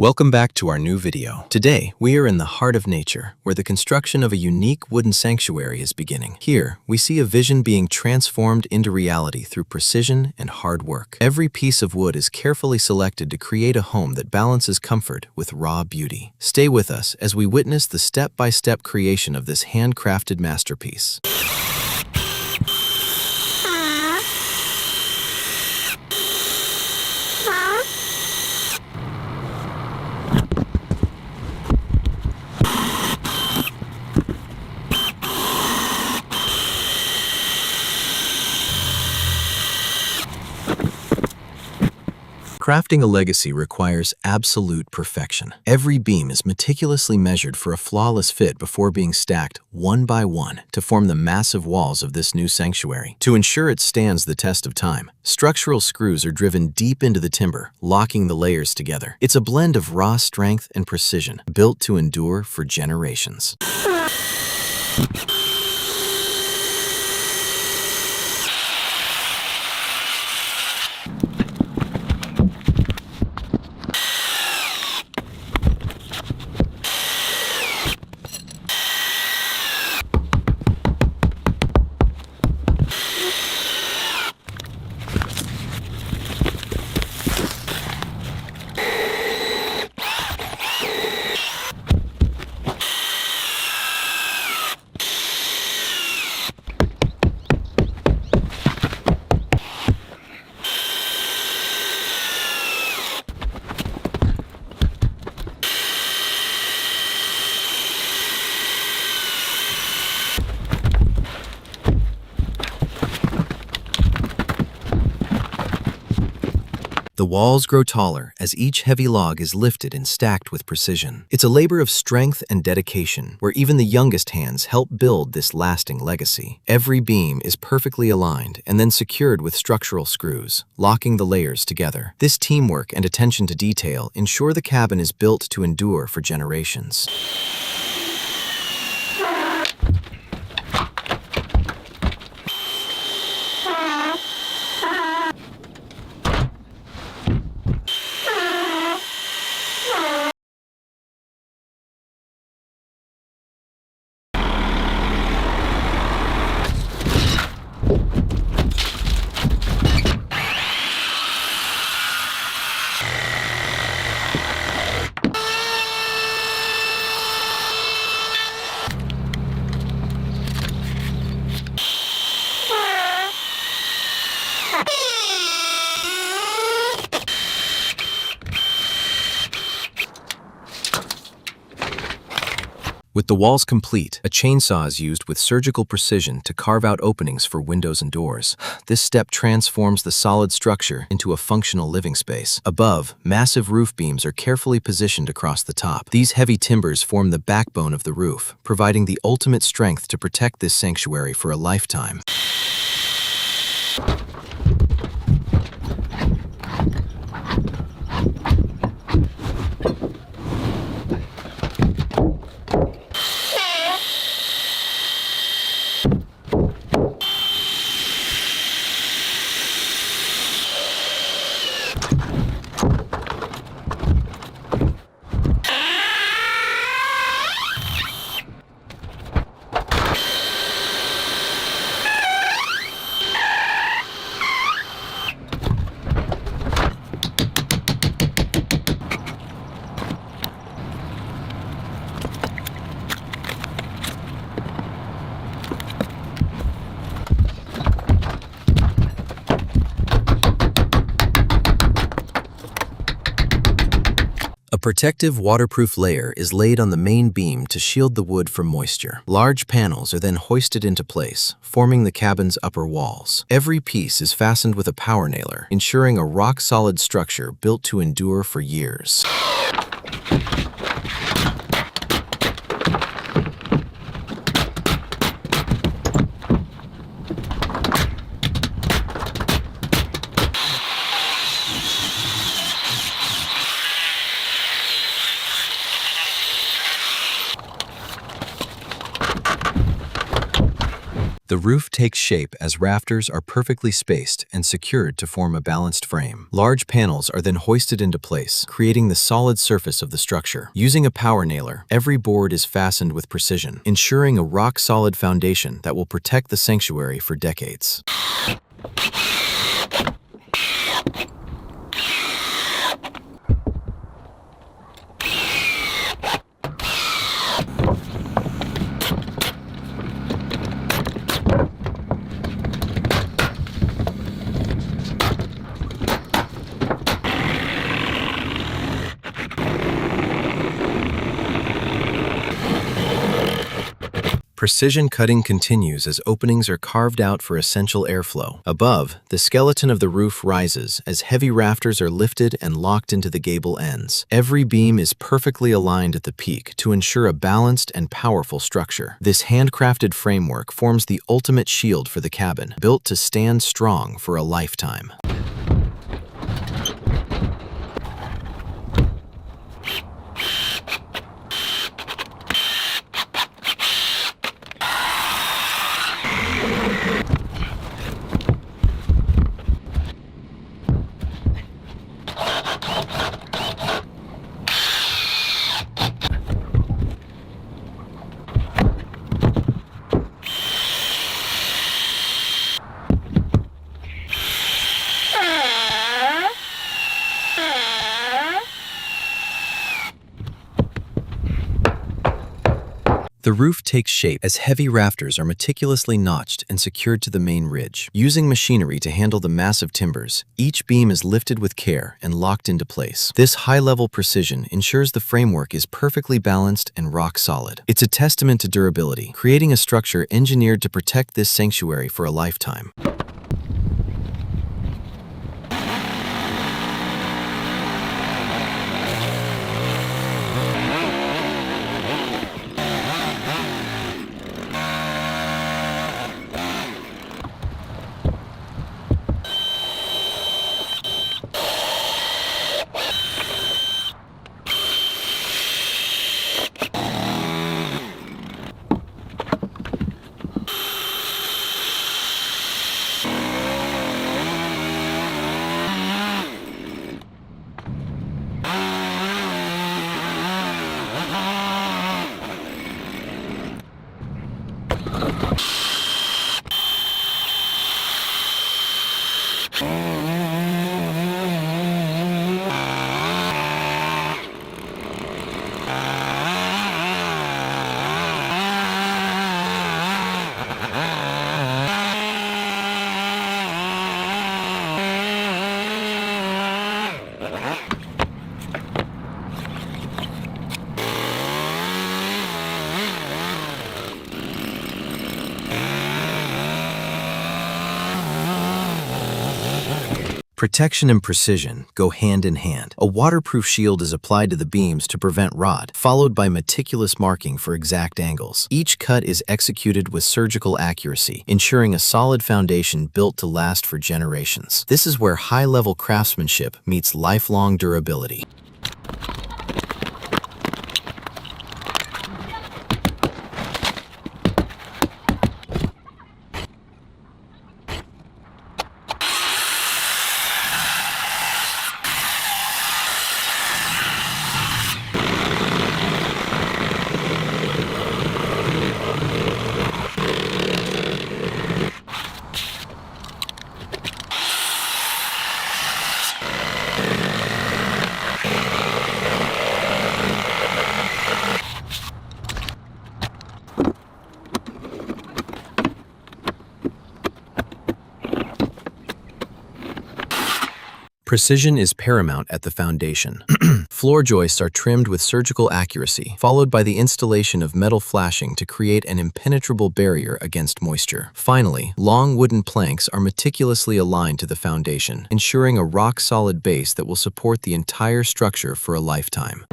Welcome back to our new video. Today, we are in the heart of nature, where the construction of a unique wooden sanctuary is beginning. Here, we see a vision being transformed into reality through precision and hard work. Every piece of wood is carefully selected to create a home that balances comfort with raw beauty. Stay with us as we witness the step-by-step creation of this handcrafted masterpiece. Crafting a legacy requires absolute perfection. Every beam is meticulously measured for a flawless fit before being stacked one by one to form the massive walls of this new sanctuary. To ensure it stands the test of time, structural screws are driven deep into the timber, locking the layers together. It's a blend of raw strength and precision, built to endure for generations. The walls grow taller as each heavy log is lifted and stacked with precision. It's a labor of strength and dedication, where even the youngest hands help build this lasting legacy. Every beam is perfectly aligned and then secured with structural screws, locking the layers together. This teamwork and attention to detail ensure the cabin is built to endure for generations. With the walls complete, a chainsaw is used with surgical precision to carve out openings for windows and doors. This step transforms the solid structure into a functional living space. Above, massive roof beams are carefully positioned across the top. These heavy timbers form the backbone of the roof, providing the ultimate strength to protect this sanctuary for a lifetime. A protective, waterproof layer is laid on the main beam to shield the wood from moisture. Large panels are then hoisted into place, forming the cabin's upper walls. Every piece is fastened with a power nailer, ensuring a rock-solid structure built to endure for years. The roof takes shape as rafters are perfectly spaced and secured to form a balanced frame. Large panels are then hoisted into place, creating the solid surface of the structure. Using a power nailer, every board is fastened with precision, ensuring a rock-solid foundation that will protect the sanctuary for decades. Precision cutting continues as openings are carved out for essential airflow. Above, the skeleton of the roof rises as heavy rafters are lifted and locked into the gable ends. Every beam is perfectly aligned at the peak to ensure a balanced and powerful structure. This handcrafted framework forms the ultimate shield for the cabin, built to stand strong for a lifetime. The roof takes shape as heavy rafters are meticulously notched and secured to the main ridge. Using machinery to handle the massive timbers, each beam is lifted with care and locked into place. This high-level precision ensures the framework is perfectly balanced and rock-solid. It's a testament to durability, creating a structure engineered to protect this sanctuary for a lifetime. Protection and precision go hand in hand. A waterproof shield is applied to the beams to prevent rot, followed by meticulous marking for exact angles. Each cut is executed with surgical accuracy, ensuring a solid foundation built to last for generations. This is where high-level craftsmanship meets lifelong durability. Precision is paramount at the foundation. Floor joists are trimmed with surgical accuracy, followed by the installation of metal flashing to create an impenetrable barrier against moisture. Finally, long wooden planks are meticulously aligned to the foundation, ensuring a rock-solid base that will support the entire structure for a lifetime.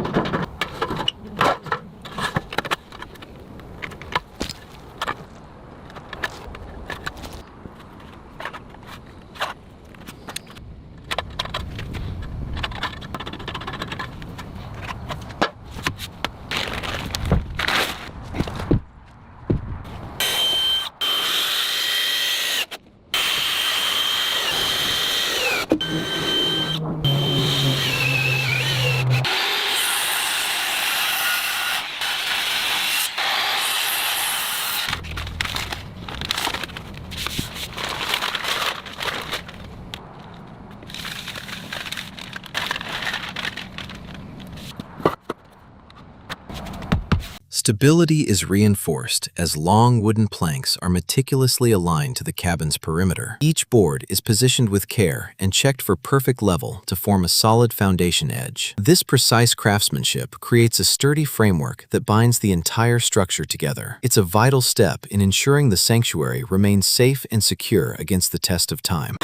Stability is reinforced as long wooden planks are meticulously aligned to the cabin's perimeter. Each board is positioned with care and checked for perfect level to form a solid foundation edge. This precise craftsmanship creates a sturdy framework that binds the entire structure together. It's a vital step in ensuring the sanctuary remains safe and secure against the test of time.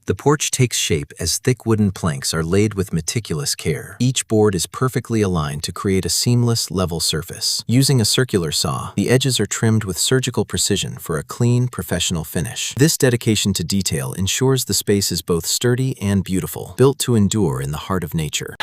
The porch takes shape as thick wooden planks are laid with meticulous care. Each board is perfectly aligned to create a seamless, level surface. Using a circular saw, the edges are trimmed with surgical precision for a clean, professional finish. This dedication to detail ensures the space is both sturdy and beautiful, built to endure in the heart of nature.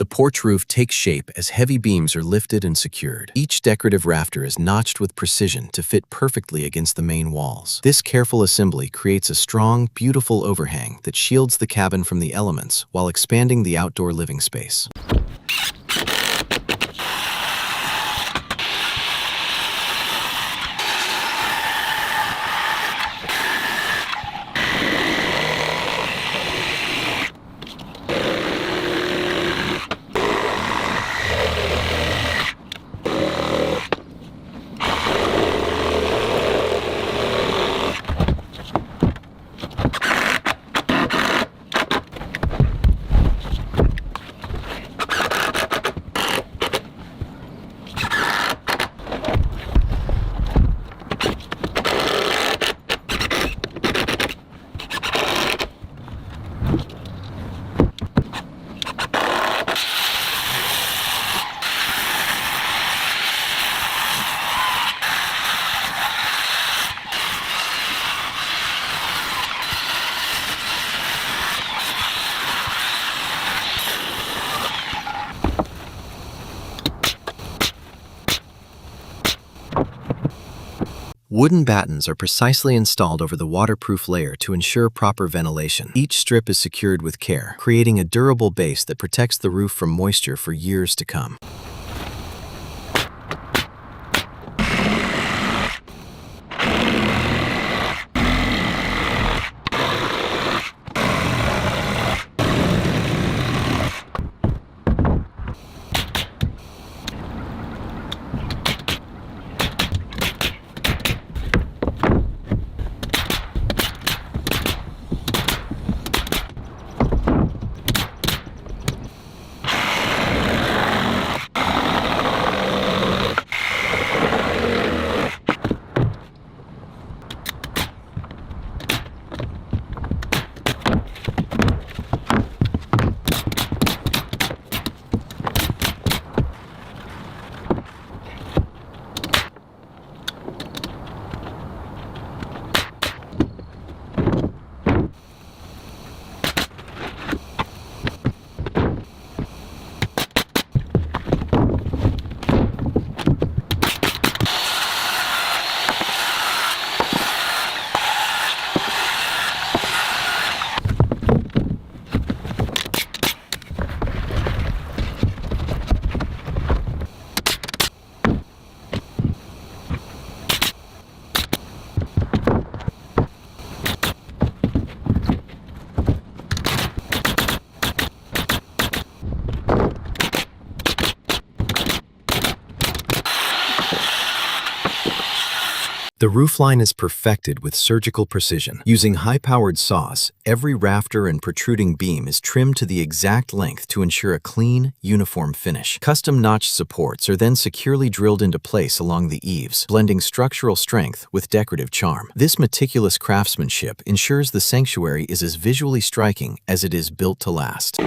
The porch roof takes shape as heavy beams are lifted and secured. Each decorative rafter is notched with precision to fit perfectly against the main walls. This careful assembly creates a strong, beautiful overhang that shields the cabin from the elements while expanding the outdoor living space. Wooden battens are precisely installed over the waterproof layer to ensure proper ventilation. Each strip is secured with care, creating a durable base that protects the roof from moisture for years to come. The roofline is perfected with surgical precision. Using high-powered saws, every rafter and protruding beam is trimmed to the exact length to ensure a clean, uniform finish. Custom notched supports are then securely drilled into place along the eaves, blending structural strength with decorative charm. This meticulous craftsmanship ensures the sanctuary is as visually striking as it is built to last.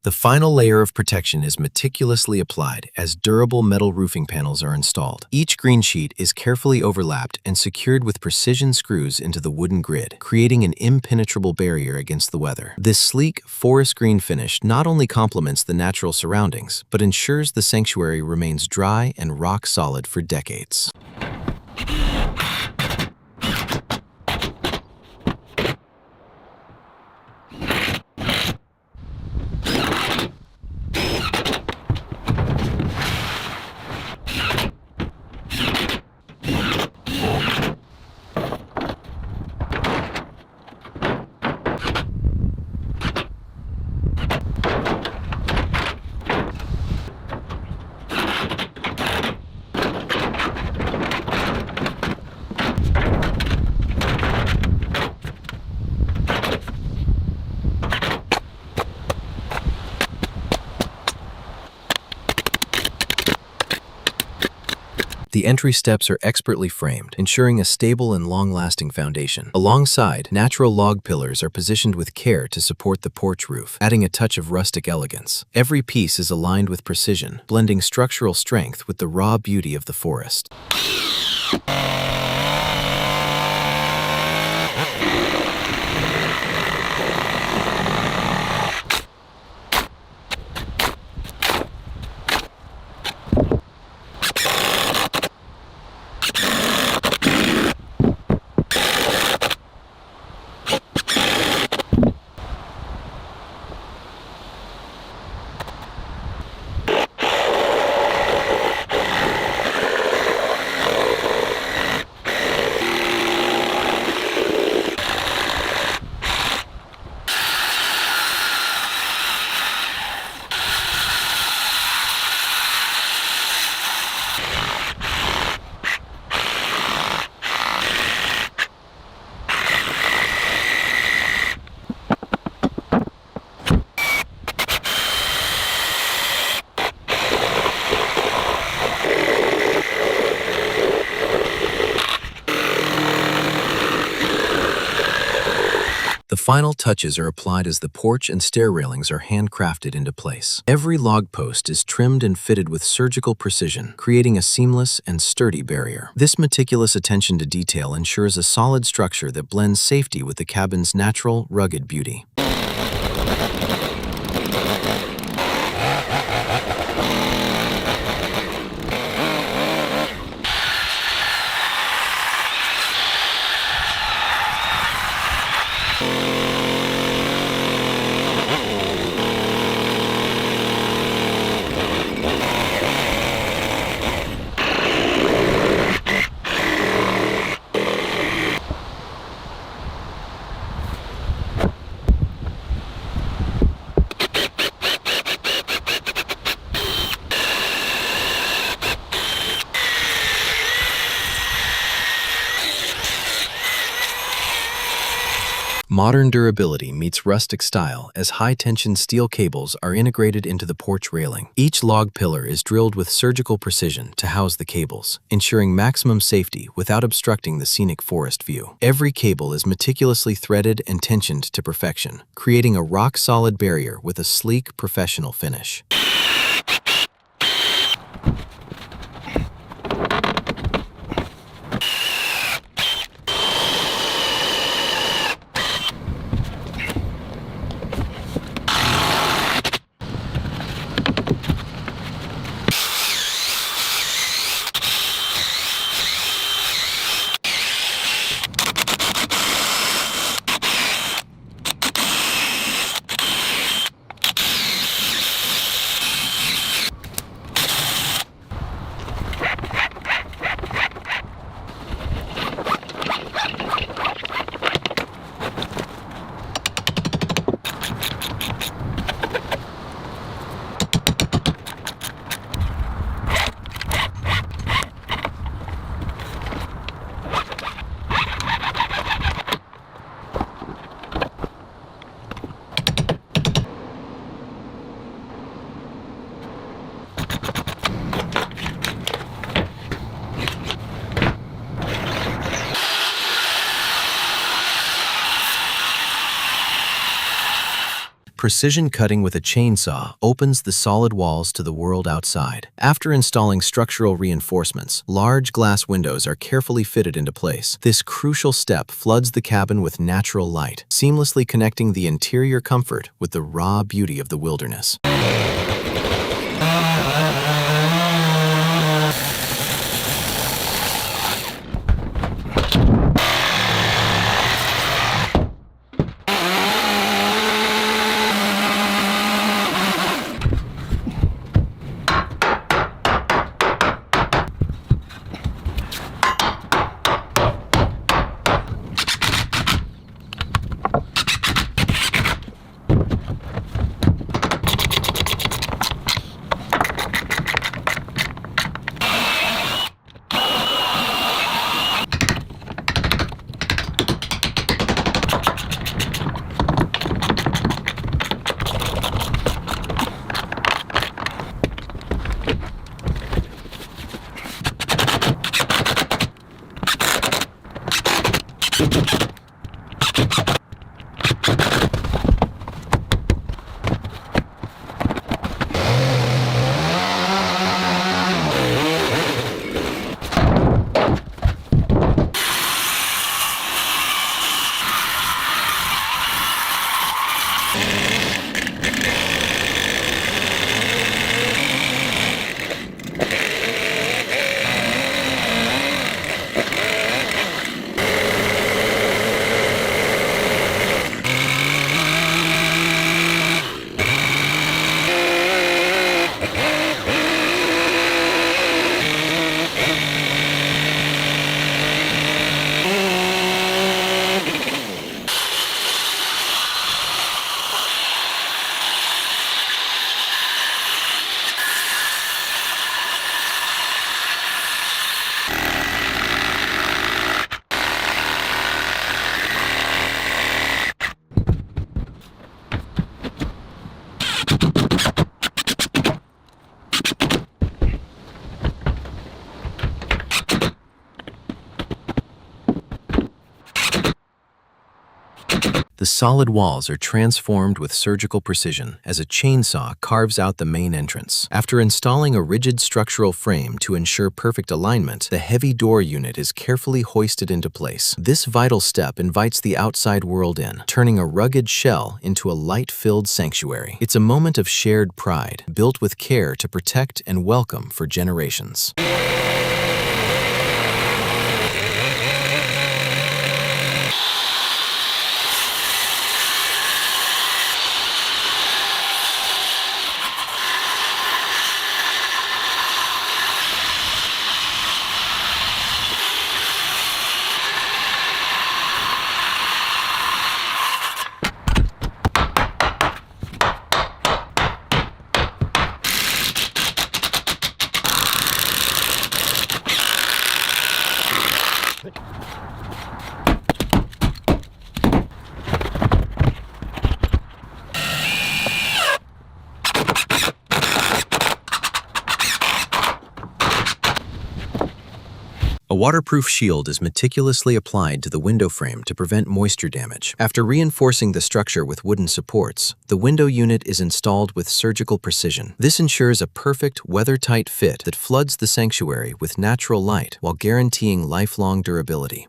The final layer of protection is meticulously applied as durable metal roofing panels are installed. Each green sheet is carefully overlapped and secured with precision screws into the wooden grid, creating an impenetrable barrier against the weather. This sleek, forest green finish not only complements the natural surroundings, but ensures the sanctuary remains dry and rock solid for decades. The entry steps are expertly framed, ensuring a stable and long-lasting foundation. Alongside, natural log pillars are positioned with care to support the porch roof, adding a touch of rustic elegance. Every piece is aligned with precision, blending structural strength with the raw beauty of the forest. The final touches are applied as the porch and stair railings are handcrafted into place. Every log post is trimmed and fitted with surgical precision, creating a seamless and sturdy barrier. This meticulous attention to detail ensures a solid structure that blends safety with the cabin's natural, rugged beauty. Modern durability meets rustic style as high-tension steel cables are integrated into the porch railing. Each log pillar is drilled with surgical precision to house the cables, ensuring maximum safety without obstructing the scenic forest view. Every cable is meticulously threaded and tensioned to perfection, creating a rock-solid barrier with a sleek, professional finish. Precision cutting with a chainsaw opens the solid walls to the world outside. After installing structural reinforcements, large glass windows are carefully fitted into place. This crucial step floods the cabin with natural light, seamlessly connecting the interior comfort with the raw beauty of the wilderness. The solid walls are transformed with surgical precision as a chainsaw carves out the main entrance. After installing a rigid structural frame to ensure perfect alignment, the heavy door unit is carefully hoisted into place. This vital step invites the outside world in, turning a rugged shell into a light-filled sanctuary. It's a moment of shared pride, built with care to protect and welcome for generations. waterproof shield is meticulously applied to the window frame to prevent moisture damage. After reinforcing the structure with wooden supports, the window unit is installed with surgical precision. This ensures a perfect, weather-tight fit that floods the sanctuary with natural light while guaranteeing lifelong durability.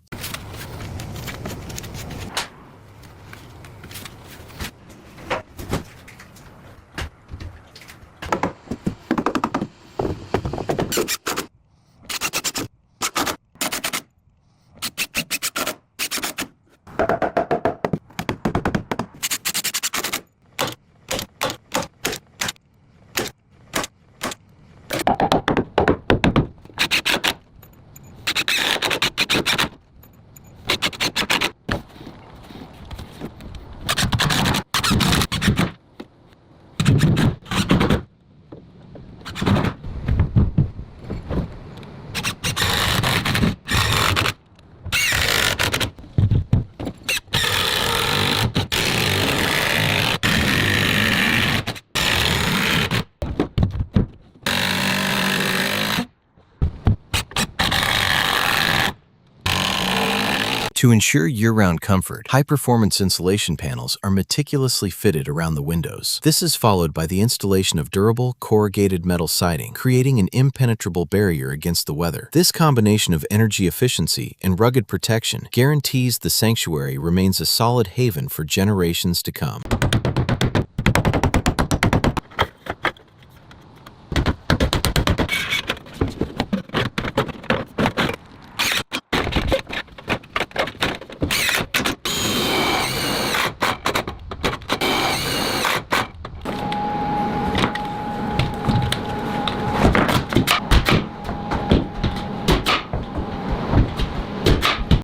To ensure year-round comfort, high-performance insulation panels are meticulously fitted around the windows. This is followed by the installation of durable, corrugated metal siding, creating an impenetrable barrier against the weather. This combination of energy efficiency and rugged protection guarantees the sanctuary remains a solid haven for generations to come.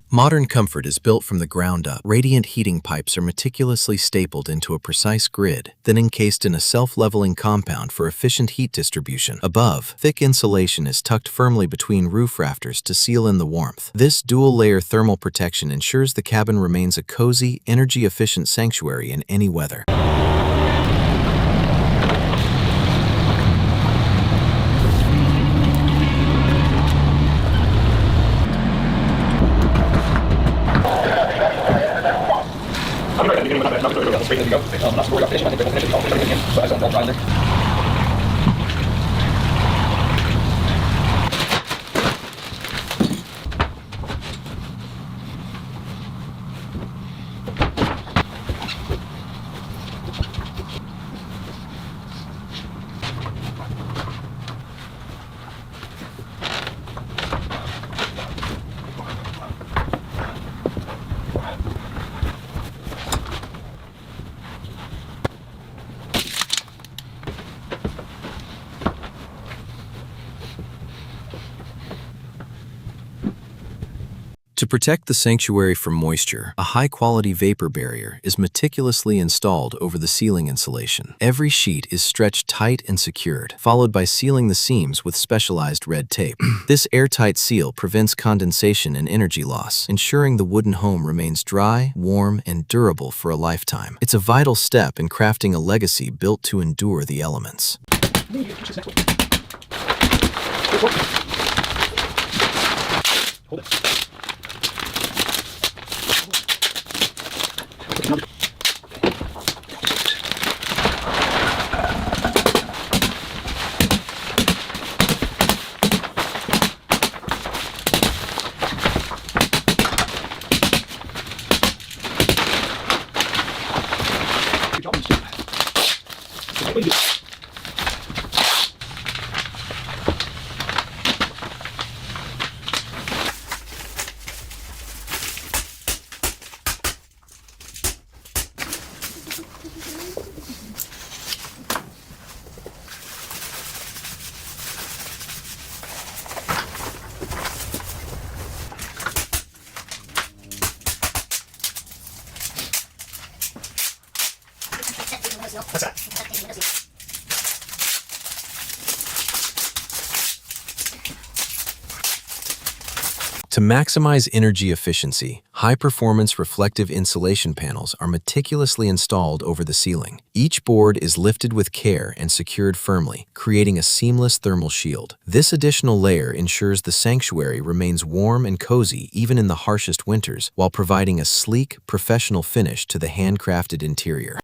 Modern comfort is built from the ground up. Radiant heating pipes are meticulously stapled into a precise grid, then encased in a self-leveling compound for efficient heat distribution. Above, thick insulation is tucked firmly between roof rafters to seal in the warmth. This dual-layer thermal protection ensures the cabin remains a cozy, energy-efficient sanctuary in any weather. To protect the sanctuary from moisture, a high-quality vapor barrier is meticulously installed over the ceiling insulation. Every sheet is stretched tight and secured, followed by sealing the seams with specialized red tape. This airtight seal prevents condensation and energy loss, ensuring the wooden home remains dry, warm, and durable for a lifetime. It's a vital step in crafting a legacy built to endure the elements. Hold it. To maximize energy efficiency, High-performance reflective insulation panels are meticulously installed over the ceiling. Each board is lifted with care and secured firmly, creating a seamless thermal shield. This additional layer ensures the sanctuary remains warm and cozy even in the harshest winters, while providing a sleek, professional finish to the handcrafted interior.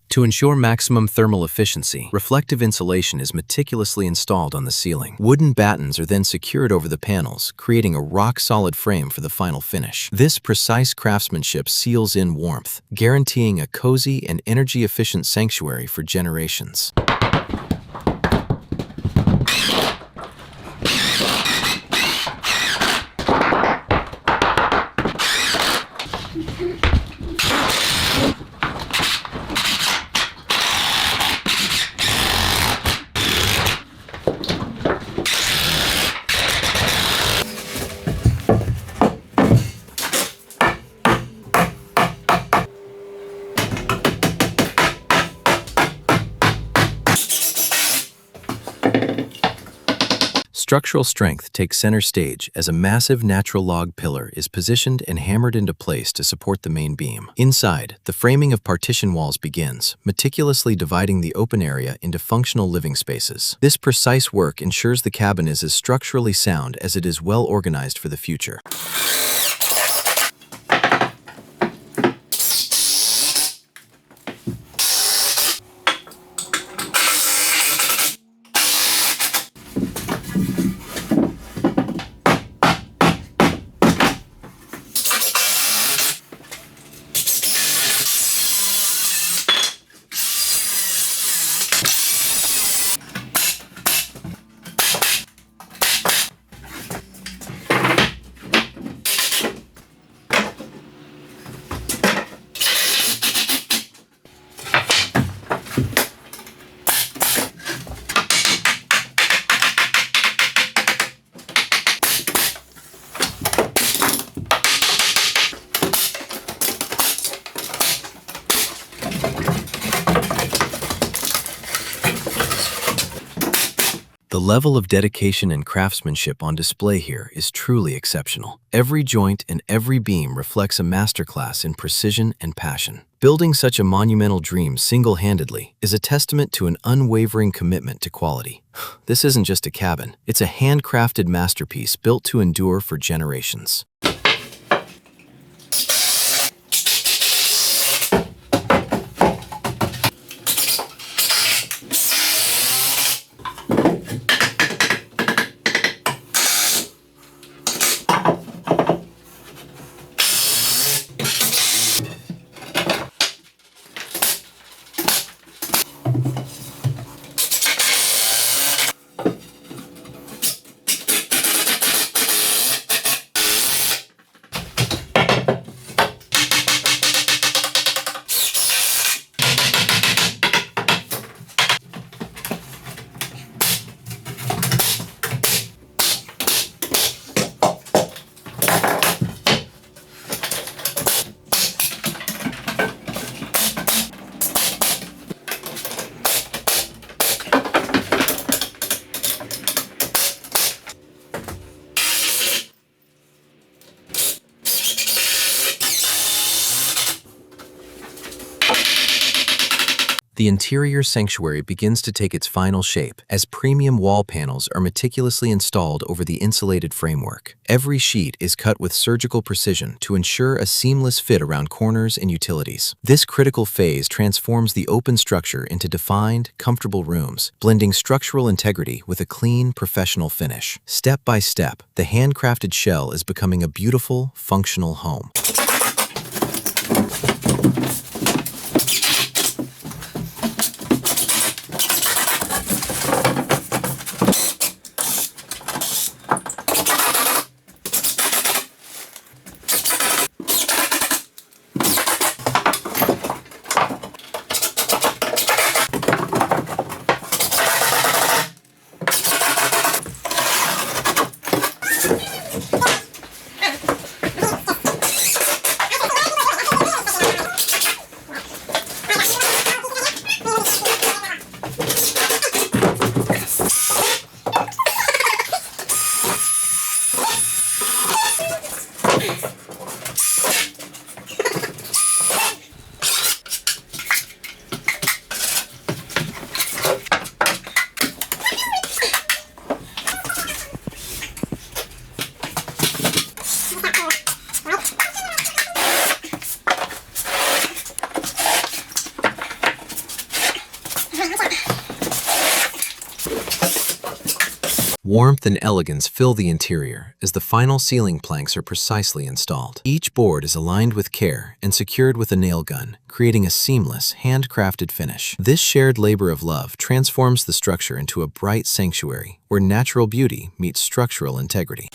To ensure maximum thermal efficiency, reflective insulation is meticulously installed on the ceiling. Wooden battens are then secured over the panels, creating a rock-solid frame for the final finish. This precise craftsmanship seals in warmth, guaranteeing a cozy and energy-efficient sanctuary for generations. Structural strength takes center stage as a massive natural log pillar is positioned and hammered into place to support the main beam. Inside, the framing of partition walls begins, meticulously dividing the open area into functional living spaces. This precise work ensures the cabin is as structurally sound as it is well organized for the future. The level of dedication and craftsmanship on display here is truly exceptional. Every joint and every beam reflects a masterclass in precision and passion. Building such a monumental dream single-handedly is a testament to an unwavering commitment to quality. This isn't just a cabin, it's a handcrafted masterpiece built to endure for generations. The interior sanctuary begins to take its final shape as premium wall panels are meticulously installed over the insulated framework. Every sheet is cut with surgical precision to ensure a seamless fit around corners and utilities. This critical phase transforms the open structure into defined, comfortable rooms, blending structural integrity with a clean, professional finish. Step by step, the handcrafted shell is becoming a beautiful, functional home. Warmth and elegance fill the interior as the final ceiling planks are precisely installed. Each board is aligned with care and secured with a nail gun, creating a seamless, handcrafted finish. This shared labor of love transforms the structure into a bright sanctuary where natural beauty meets structural integrity.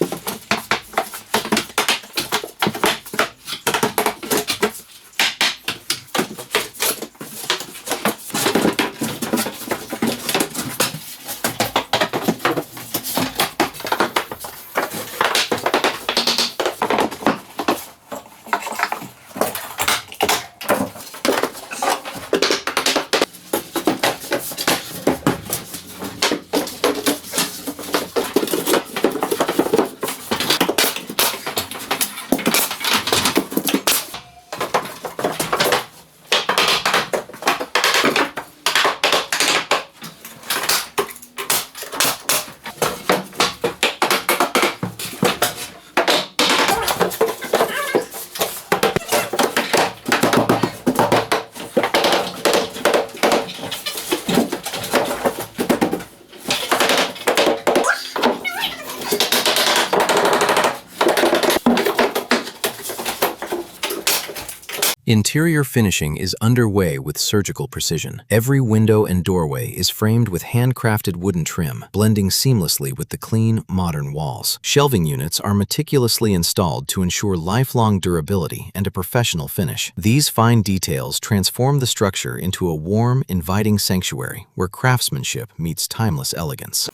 Interior finishing is underway with surgical precision. Every window and doorway is framed with handcrafted wooden trim, blending seamlessly with the clean, modern walls. Shelving units are meticulously installed to ensure lifelong durability and a professional finish. These fine details transform the structure into a warm, inviting sanctuary where craftsmanship meets timeless elegance.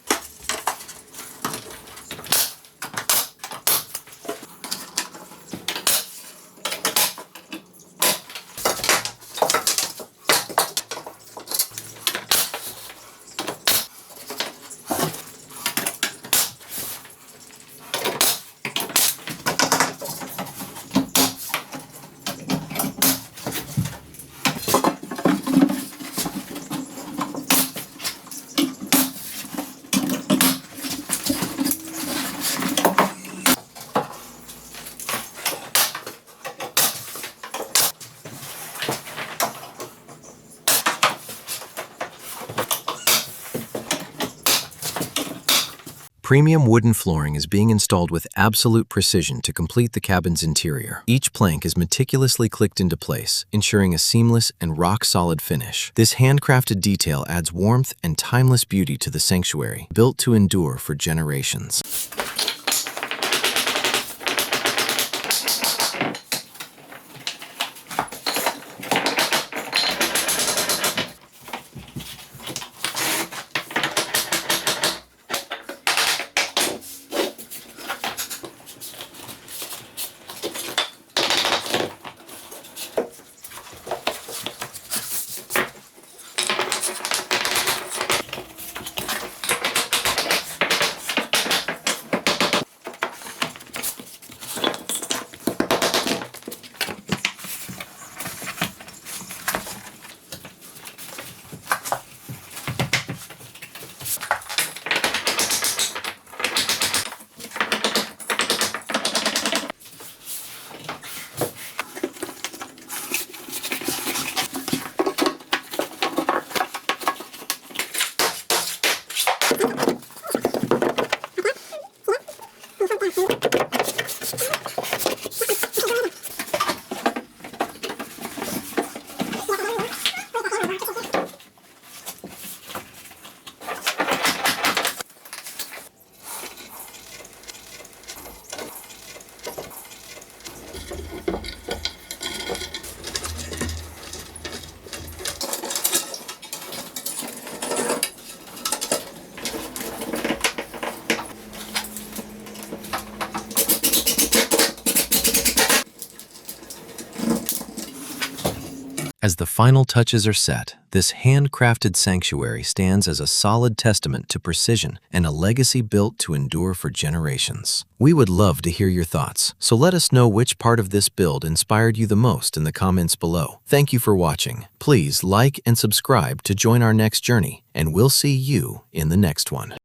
Premium wooden flooring is being installed with absolute precision to complete the cabin's interior. Each plank is meticulously clicked into place, ensuring a seamless and rock-solid finish. This handcrafted detail adds warmth and timeless beauty to the sanctuary, built to endure for generations. As the final touches are set, this handcrafted sanctuary stands as a solid testament to precision and a legacy built to endure for generations. We would love to hear your thoughts, so let us know which part of this build inspired you the most in the comments below. Thank you for watching. Please like and subscribe to join our next journey, and we'll see you in the next one.